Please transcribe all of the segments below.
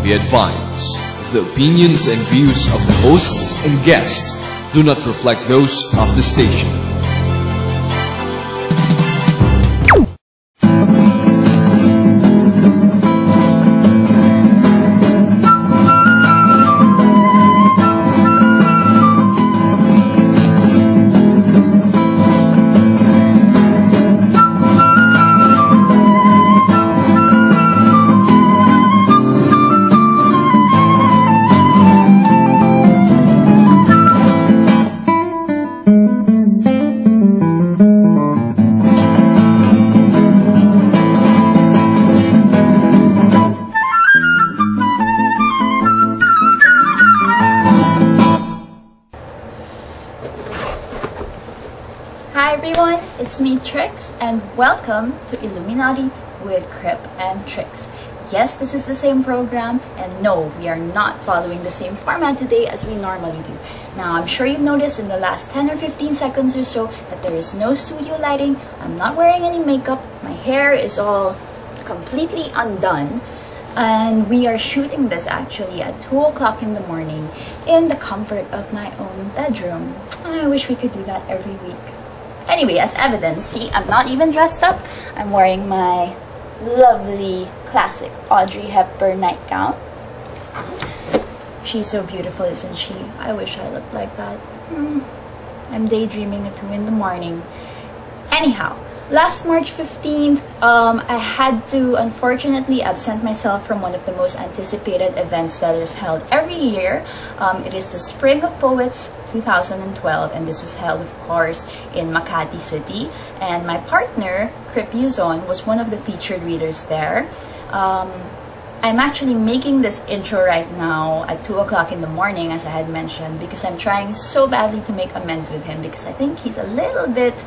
Be advised, the opinions and views of the hosts and guests do not reflect those of the station. Hi everyone, it's me Trix and welcome to Illuminati with Crip and Trix. Yes, this is the same program and no, we are not following the same format today as we normally do. Now, I'm sure you've noticed in the last 10 or 15 seconds or so that there is no studio lighting. I'm not wearing any makeup. My hair is all completely undone. And we are shooting this actually at 2 o'clock in the morning in the comfort of my own bedroom. I wish we could do that every week. Anyway, as evidence, see, I'm not even dressed up. I'm wearing my lovely classic Audrey Hepburn nightgown. She's so beautiful, isn't she? I wish I looked like that. I'm daydreaming at 2 in the morning. Anyhow, last March 15th, I had to unfortunately absent myself from one of the most anticipated events that is held every year. It is the Spring of Poets 2012, and this was held, of course, in Makati City. And my partner, Crip Yuzon, was one of the featured readers there. I'm actually making this intro right now at 2 o'clock in the morning, as I had mentioned, because I'm trying so badly to make amends with him because I think he's a little bit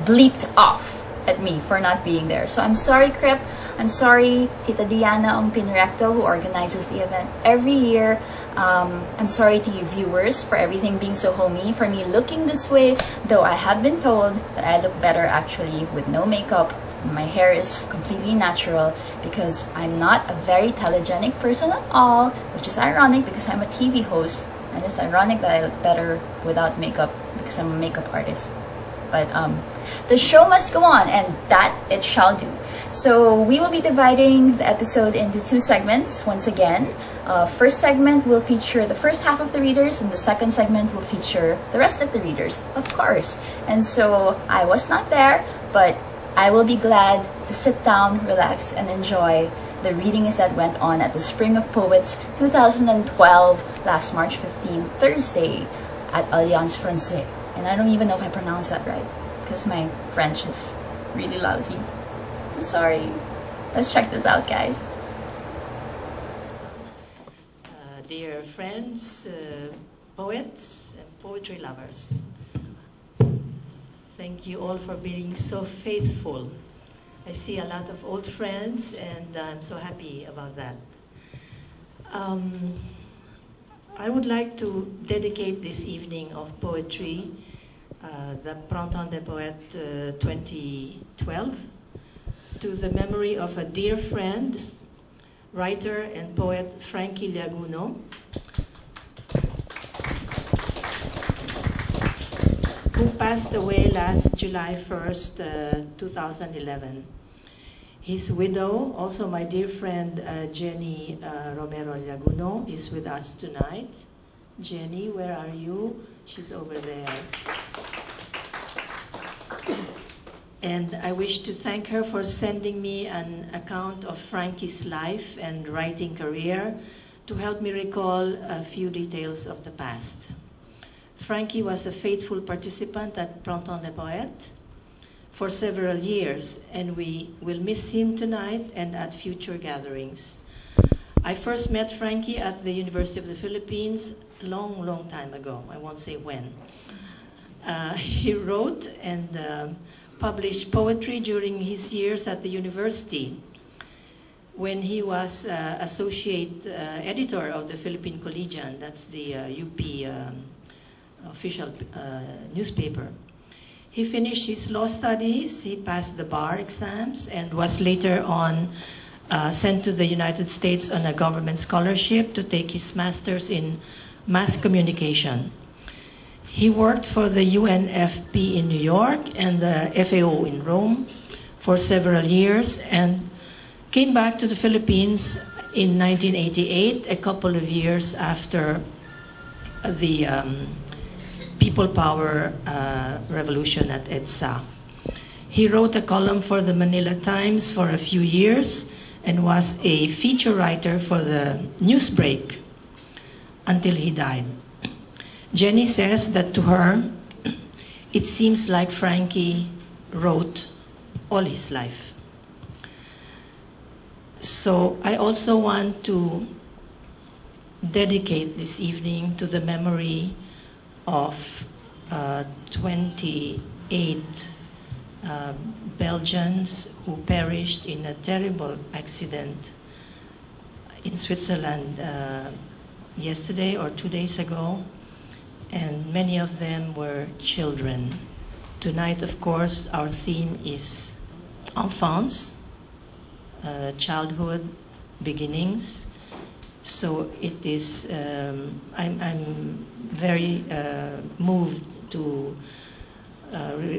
bleeped off at me for not being there. So I'm sorry, Crip. I'm sorry, Tita Diana Pinrecto, who organizes the event every year. I'm sorry to you viewers for everything being so homey, for me looking this way, though I have been told that I look better actually with no makeup. My hair is completely natural because I'm not a very telegenic person at all, which is ironic because I'm a TV host, and it's ironic that I look better without makeup because I'm a makeup artist. But the show must go on, and that it shall do. So we will be dividing the episode into 2 segments once again. First segment will feature the first half of the readers, and the second segment will feature the rest of the readers, of course. And so I was not there, but I will be glad to sit down, relax, and enjoy the readings that went on at the Spring of Poets 2012 last March 15, Thursday at Alliance Francaise. And I don't even know if I pronounced that right because my French is really lousy. I'm sorry. Let's check this out, guys. Dear friends, poets, and poetry lovers, thank you all for being so faithful. I see a lot of old friends, and I'm so happy about that. I would like to dedicate this evening of poetry, the Printemps des Poètes 2012, to the memory of a dear friend, writer and poet Frankie Liaguno, who passed away last July 1st, 2011. His widow, also my dear friend Jenny Romero Liaguno, is with us tonight. Jenny, where are you? She's over there. And I wish to thank her for sending me an account of Frankie's life and writing career to help me recall a few details of the past. Frankie was a faithful participant at Printemps des Poètes for several years, and we will miss him tonight and at future gatherings. I first met Frankie at the University of the Philippines long time ago. I won't say when. He wrote and published poetry during his years at the university when he was associate editor of the Philippine Collegian. That's the UP official newspaper. He finished his law studies, he passed the bar exams, and was later on sent to the United States on a government scholarship to take his master's in mass communication. He worked for the UNFP in New York and the FAO in Rome for several years and came back to the Philippines in 1988, a couple of years after the People Power revolution at EDSA. He wrote a column for the Manila Times for a few years and was a feature writer for the Newsbreak until he died. Jenny says that to her, it seems like Frankie wrote all his life. So I also want to dedicate this evening to the memory of 28 Belgians who perished in a terrible accident in Switzerland yesterday or 2 days ago, and many of them were children. Tonight, of course, our theme is enfance, childhood, beginnings. So it is, I'm very moved to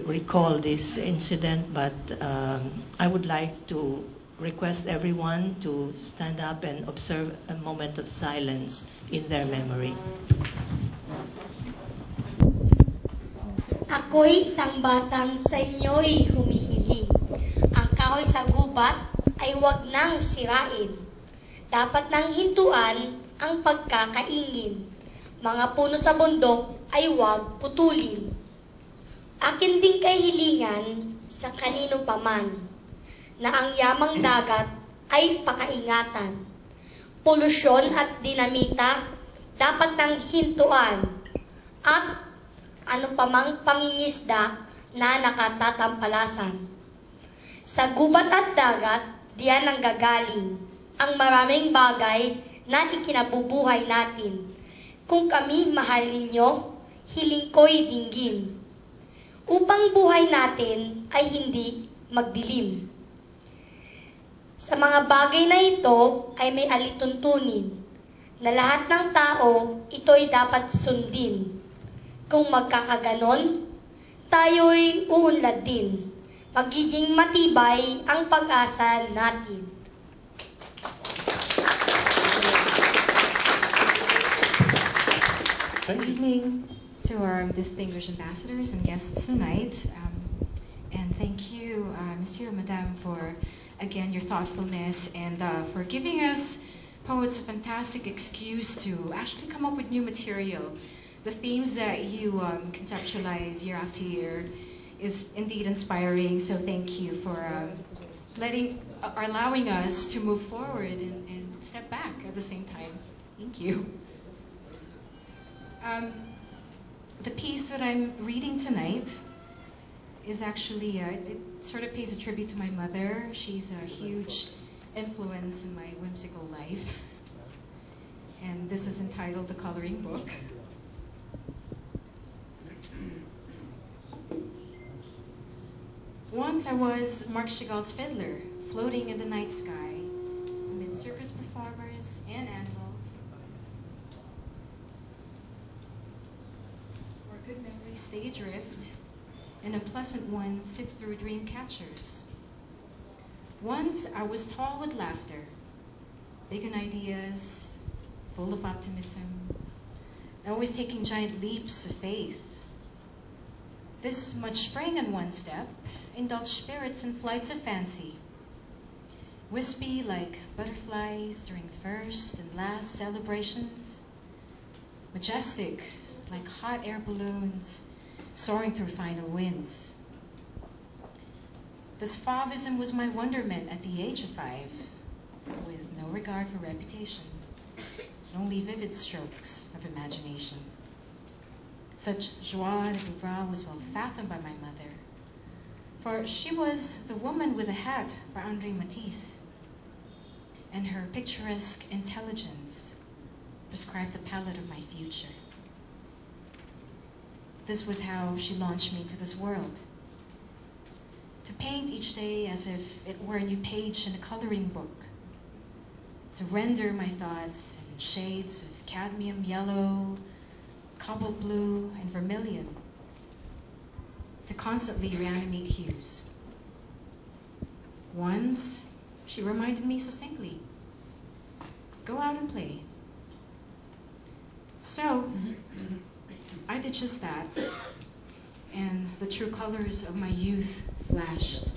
recall this incident, but I would like to request everyone to stand up and observe a moment of silence in their memory. Ako'y isang batang sa inyo'y humihiling. Ang kahoy sa gubat ay huwag nang sirain. Dapat nang hintuan ang pagkakaingin. Mga puno sa bundok ay huwag putulin. Akin ding kahilingan sa kanino paman, na ang yamang dagat ay pakaingatan. Polusyon at dinamita dapat nang hintuan. At ano pamang pangingisda na nakatatampalasan. Sa gubat at dagat, diyan ang gagaling ang maraming bagay na ikinabubuhay natin. Kung kami mahalin nyo, hiling ko'y dinggin. Upang buhay natin ay hindi magdilim. Sa mga bagay na ito ay may alituntunin, na lahat ng tao ito'y dapat sundin. Kung magkakaganon, tayo'y uunlad din. Magiging matibay ang pag-asa natin. Good evening to our distinguished ambassadors and guests tonight. And thank you, Monsieur, Madame, for, again, your thoughtfulness and for giving us poets a fantastic excuse to actually come up with new material. The themes that you conceptualize year after year is indeed inspiring, so thank you for allowing us to move forward and step back at the same time. Thank you. The piece that I'm reading tonight is actually, it sort of pays a tribute to my mother. She's a huge influence in my whimsical life. And this is entitled The Coloring Book. Once I was Marc Chagall's fiddler, floating in the night sky, amid circus performers and animals, where good memories stay adrift, and unpleasant ones sift through dream catchers. Once I was tall with laughter, big in ideas, full of optimism, always taking giant leaps of faith. This much spring in one step, indulge spirits in flights of fancy, wispy like butterflies during first and last celebrations, majestic like hot air balloons soaring through final winds. This fauvism was my wonderment at the age of 5, with no regard for reputation, only vivid strokes of imagination. Such joie de vivre was well fathomed by my mother, for she was the woman with a hat by Andre Matisse, and her picturesque intelligence prescribed the palette of my future. This was how she launched me into this world. To paint each day as if it were a new page in a coloring book, to render my thoughts in shades of cadmium yellow, cobalt blue, and vermilion, to constantly reanimate hues. Once, she reminded me succinctly, "Go out and play." So, I did just that, and the true colors of my youth flashed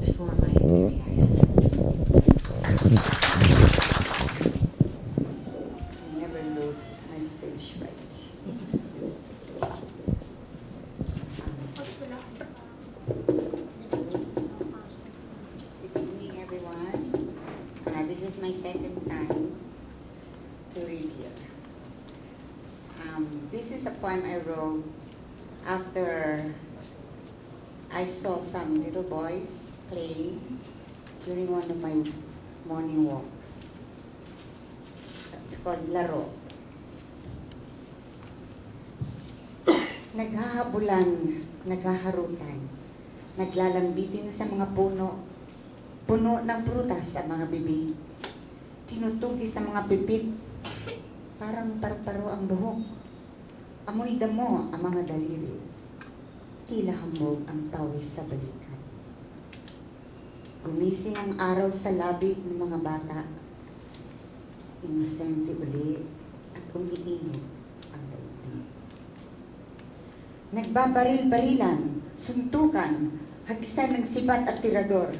before my very eyes. I never lose my stage fright. Good evening, everyone. This is my second time to read here. This is a poem I wrote after I saw some little boys playing during one of my morning walks. It's called Laro. Naghahabulan, naghaharutan, naglalambitin sa mga puno, puno ng prutas sa mga bibig, tinutugi sa mga pipit, parang parparo ang buhok. Amoy damo ang mga daliri, tila hambog ang pawis sa balikat. Gumising ang araw sa labi ng mga bata, inosente uli at umiinit ang daigdig. Nagbabaril-barilan, suntukan, hagisan ng sibat at tirador.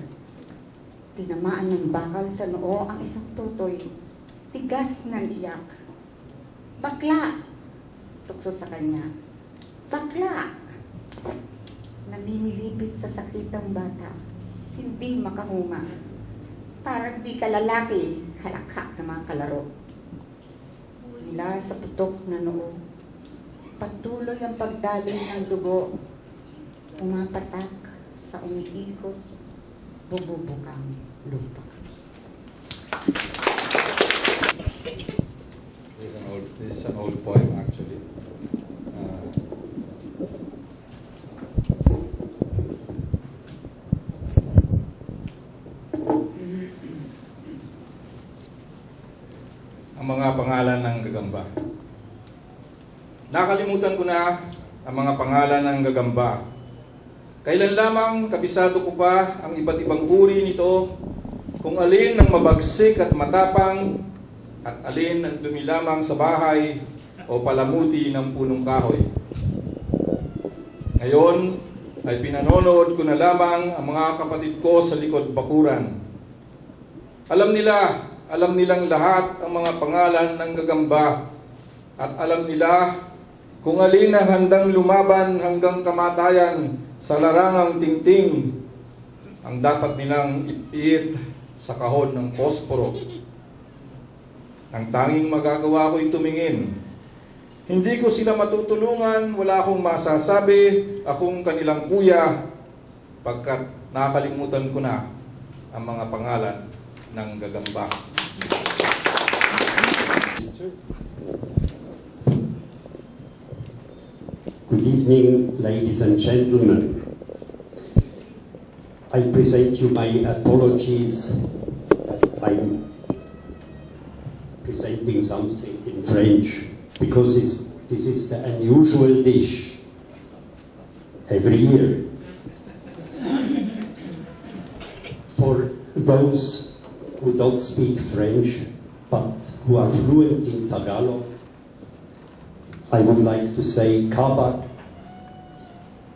Tinamaan ng bakal sa noo ang isang tutoy, tigas ng iyak. Bakla! Tukso sa kanya, bakla! Namimilipit sa sakit ng bata, hindi makahuma. Parang di ka lalaki, halakha ng mga kalaro. Mula sa putok na noo, patuloy ang pagdaloy ng dugo, umapatak sa umiikot, bububukang lupa. This is an old poem, actually. Ang mga pangalan ng gagamba. Nakalimutan ko na ang mga pangalan ng gagamba. Kailan lamang kabisado ko pa ang iba't ibang uri nito, kung alin ang mabagsik at matapang, at alin ang dumi lamang sa bahay o palamuti ng punong kahoy. Ngayon ay pinanonood ko na lamang ang mga kapatid ko sa likod bakuran. Alam nilang lahat ang mga pangalan ng gagamba, at alam nila kung alin ang handang lumaban hanggang kamatayan sa larangang tingting ang dapat nilang ipiit sa kahon ng posporo. Ang tanging magagawa ko'y tumingin. Hindi ko sila matutulungan, wala akong masasabi, akong kanilang kuya, pagkat nakalimutan ko na ang mga pangalan ng gagamba. Good evening, ladies and gentlemen. I present you my apologies that I'm presenting something in French, because this is the unusual dish every year. For those who don't speak French, but who are fluent in Tagalog, I would like to say kabag,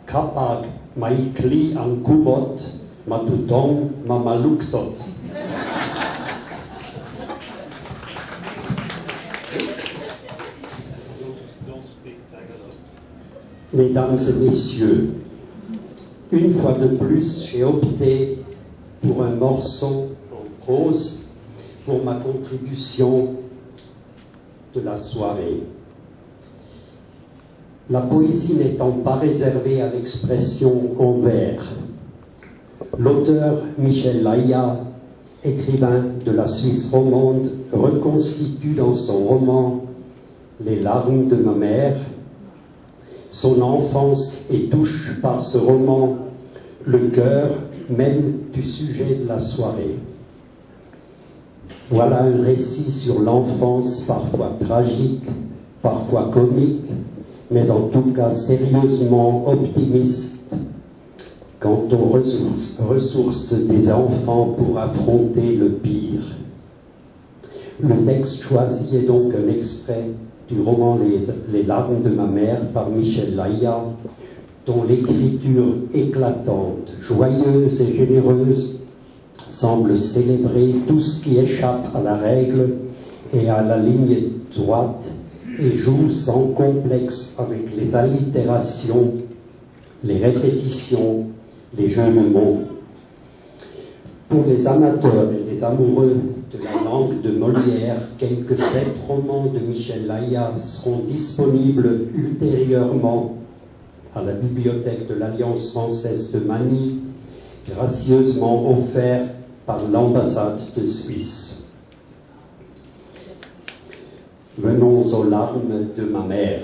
kapag maikli ang kubot, matutong mamaluktot. Mesdames et messieurs, une fois de plus, j'ai opté pour un morceau en prose pour ma contribution de la soirée. La poésie n'étant pas réservée à l'expression en vers, l'auteur Michel Laya, écrivain de la Suisse romande, reconstitue dans son roman « Les larmes de ma mère » son enfance et touche par ce roman le cœur même du sujet de la soirée. Voilà un récit sur l'enfance, parfois tragique, parfois comique, mais en tout cas sérieusement optimiste quant aux ressources des enfants pour affronter le pire. Le texte choisi est donc un extrait du roman Les larmes de ma mère par Michel Laïa, dont l'écriture éclatante, joyeuse et généreuse semble célébrer tout ce qui échappe à la règle et à la ligne droite et joue sans complexe avec les allitérations, les répétitions, les jeux de mots. Pour les amateurs et les amoureux de la langue de Molière, quelques 7 romans de Michel Laïa seront disponibles ultérieurement à la bibliothèque de l'Alliance française de Manille, gracieusement offert par l'ambassade de Suisse. Venons aux larmes de ma mère.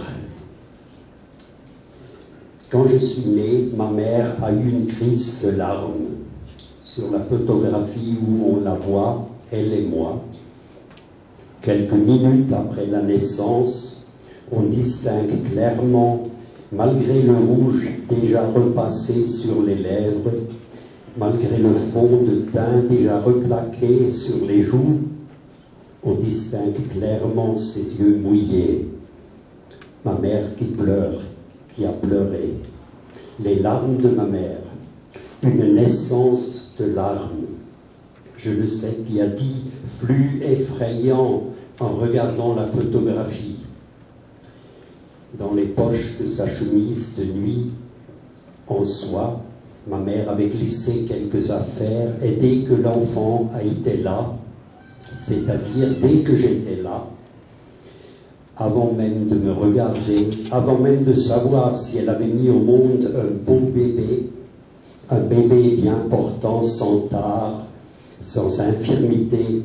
Quand je suis né, ma mère a eu une crise de larmes. Sur la photographie où on la voit, elle et moi, quelques minutes après la naissance, on distingue clairement, malgré le rouge déjà repassé sur les lèvres, malgré le fond de teint déjà replaqué sur les joues, on distingue clairement ses yeux mouillés. Ma mère qui pleure, qui a pleuré. Les larmes de ma mère, une naissance de larmes. Je le sais qui a dit flux effrayant en regardant la photographie. Dans les poches de sa chemise de nuit, en soie, ma mère avait glissé quelques affaires et dès que l'enfant a été là, c'est-à-dire dès que j'étais là, avant même de me regarder, avant même de savoir si elle avait mis au monde un beau bébé, un bébé bien portant, sans tare, sans infirmité,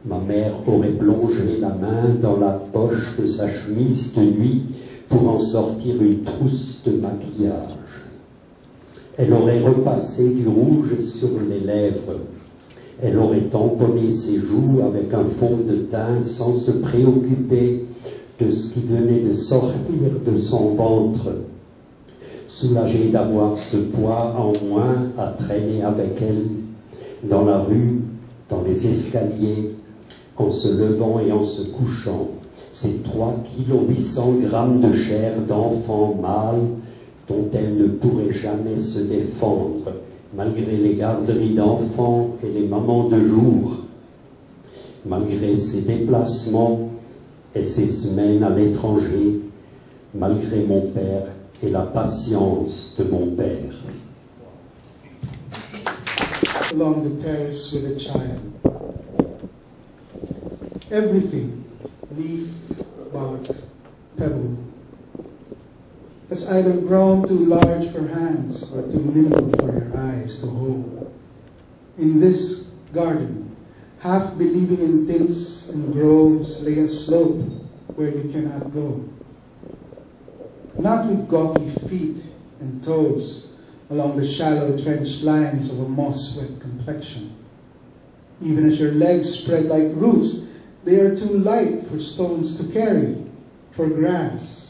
ma mère aurait plongé la main dans la poche de sa chemise de nuit pour en sortir une trousse de maquillage. Elle aurait repassé du rouge sur les lèvres. Elle aurait tamponné ses joues avec un fond de teint sans se préoccuper de ce qui venait de sortir de son ventre. Soulagée d'avoir ce poids en moins à traîner avec elle dans la rue, dans les escaliers, en se levant et en se couchant, ces 3,8 kg de chair d'enfant mâle dont elle ne pourrait jamais se défendre, malgré les garderies d'enfants et les mamans de jour, malgré ses déplacements et ses semaines à l'étranger, malgré mon père et la patience de mon père. Along the terrace with a child. Everything, leaf, bark, pebble, has either grown too large for hands or too nimble for your eyes to hold. In this garden, half believing in tints and groves, lay a slope where you cannot go. Not with gawky feet and toes along the shallow trench lines of a moss-wet complexion. Even as your legs spread like roots, they are too light for stones to carry, for grass,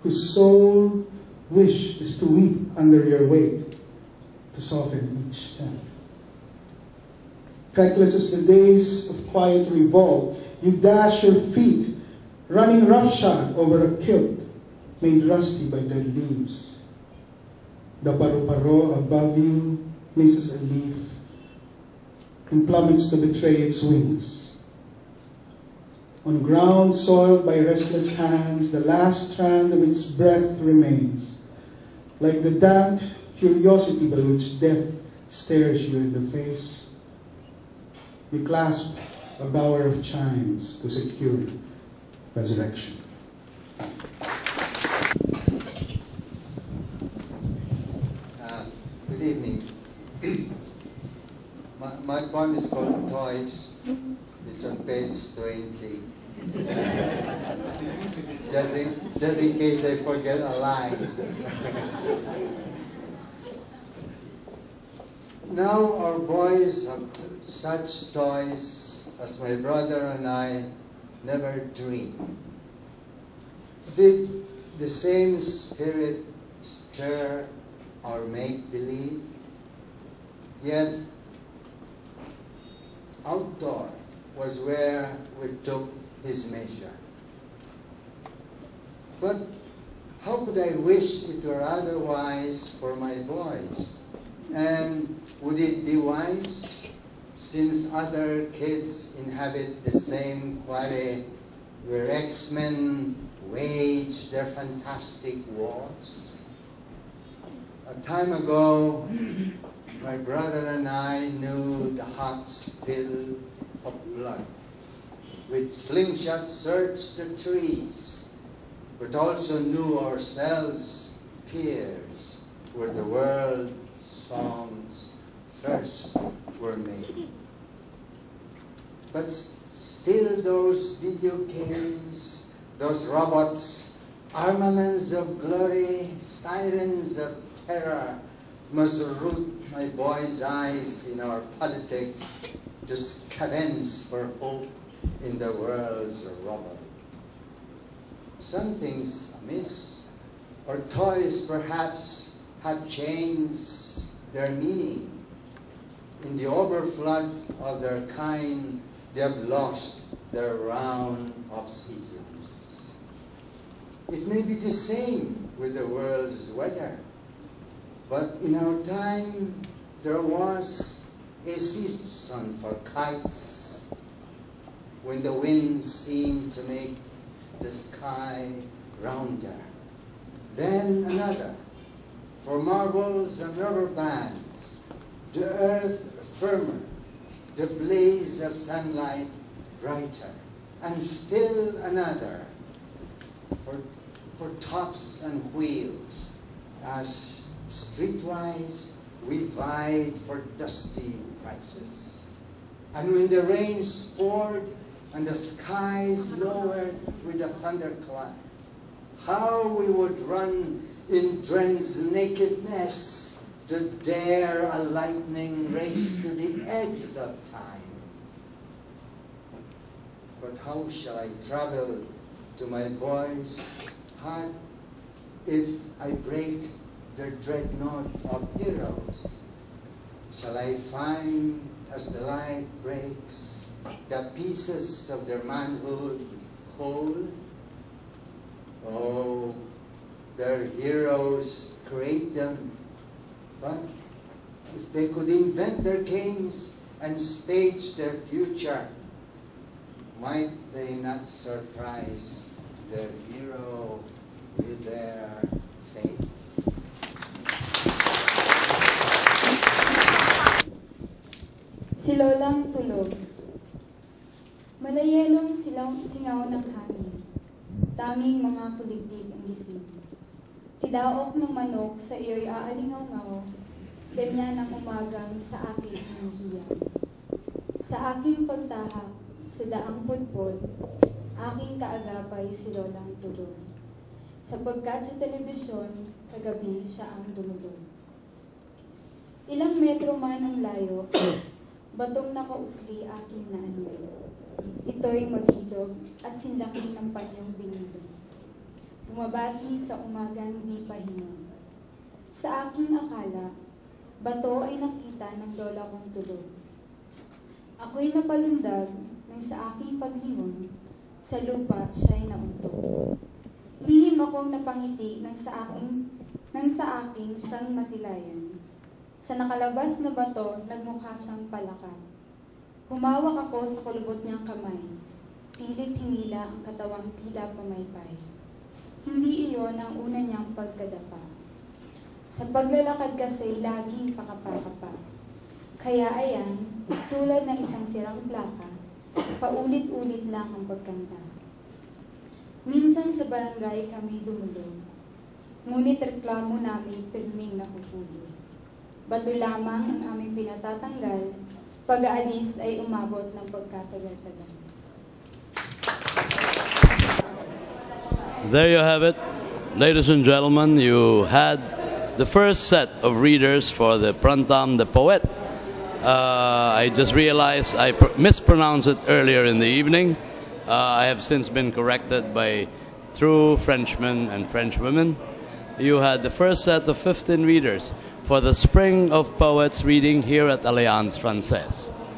whose sole wish is to weep under your weight, to soften each stem. Feckless as the days of quiet revolt, you dash your feet, running roughshod over a kilt made rusty by dead leaves. The paru-paro above you misses a leaf and plummets to betray its wings. On ground soiled by restless hands, the last strand of its breath remains, like the damp curiosity by which death stares you in the face. You clasp a bower of chimes to secure resurrection. Good evening. My poem is called Toys. It's on page 20. just in case I forget a line. Now our boys have such toys as my brother and I never dreamed. Did the same spirit stir our make-believe? Yet, outdoor was where we took his measure. But how could I wish it were otherwise for my boys? And would it be wise, since other kids inhabit the same quarry where X-Men wage their fantastic wars? A time ago, my brother and I knew the hot spill of blood. With slingshots searched the trees, but also knew ourselves peers where the world's songs first were made. But still those video games, those robots, armaments of glory, sirens of terror, must root my boys' eyes in our politics to scavenge for hope in the world's rubble. Something's amiss. Our toys perhaps have changed their meaning. In the overflood of their kind, they have lost their round of seasons. It may be the same with the world's weather, but in our time, there was a season for kites when the wind seemed to make the sky rounder. Then another for marbles and rubber bands, the earth firmer, the blaze of sunlight brighter, and still another for tops and wheels, as streetwise we vied for dusty prices. And when the rains poured and the skies lowered with a thunderclap, how we would run in Dren's nakedness to dare a lightning race to the edge of time. But how shall I travel to my boys' heart if I break their dreadnought of heroes? Shall I find, as the light breaks, the pieces of their manhood whole? Oh, their heroes create them, but if they could invent their games and stage their future, might they not surprise their hero with their fate? Si Lolang tulog. Malayelong singaw ng hangin. Tanging mga kuliglig ang gising. Tidaok ng manok sa iyo'y aalingaw-ngaw. Ganyan ang umagang sa aking hinihiyang. Sa aking pagtahak, sa daang pudpod, aking kaagapay si Lolang tulog. Sapagkat sa telebisyon, kagabi siya ang dumulog. Ilang metro man ang layo, batong nakausli aking naanyo. Ito'y mabilog at sinlaki ng panyong binilog. Bumabati sa umagang di pahinga. Sa aking akala, bato ay nakita ng lola kong tulog. Ako'y napalundag nang sa aking paglingon, sa lupa siya'y nauntog. Lihim akong napangiti nang sa aking siyang masilayan. Sa nakalabas na bato, nagmukha siyang palaka. Humawak ako sa kulubot niyang kamay. Pilit hinila ang katawang tila pamaypay. Hindi iyon ang una niyang pagkadapa. Sa paglalakad kasi, laging pakapa-kapa. Kaya ayan, tulad ng isang sirang plaka, paulit-ulit lang ang pagkanta. Minsan sa barangay kami dumulog. Ngunit reklamo namin pirming nahuhulog. Bato lamang ang aming pinatatanggal, pag-aalis ay umabot ng pagkatagal-tagal. There you have it. Ladies and gentlemen, you had the first set of readers for the Prantam the Poet. I just realized I mispronounced it earlier in the evening. I have since been corrected by true Frenchmen and Frenchwomen. You had the first set of 15 readers for the Spring of Poets reading here at Alliance Française.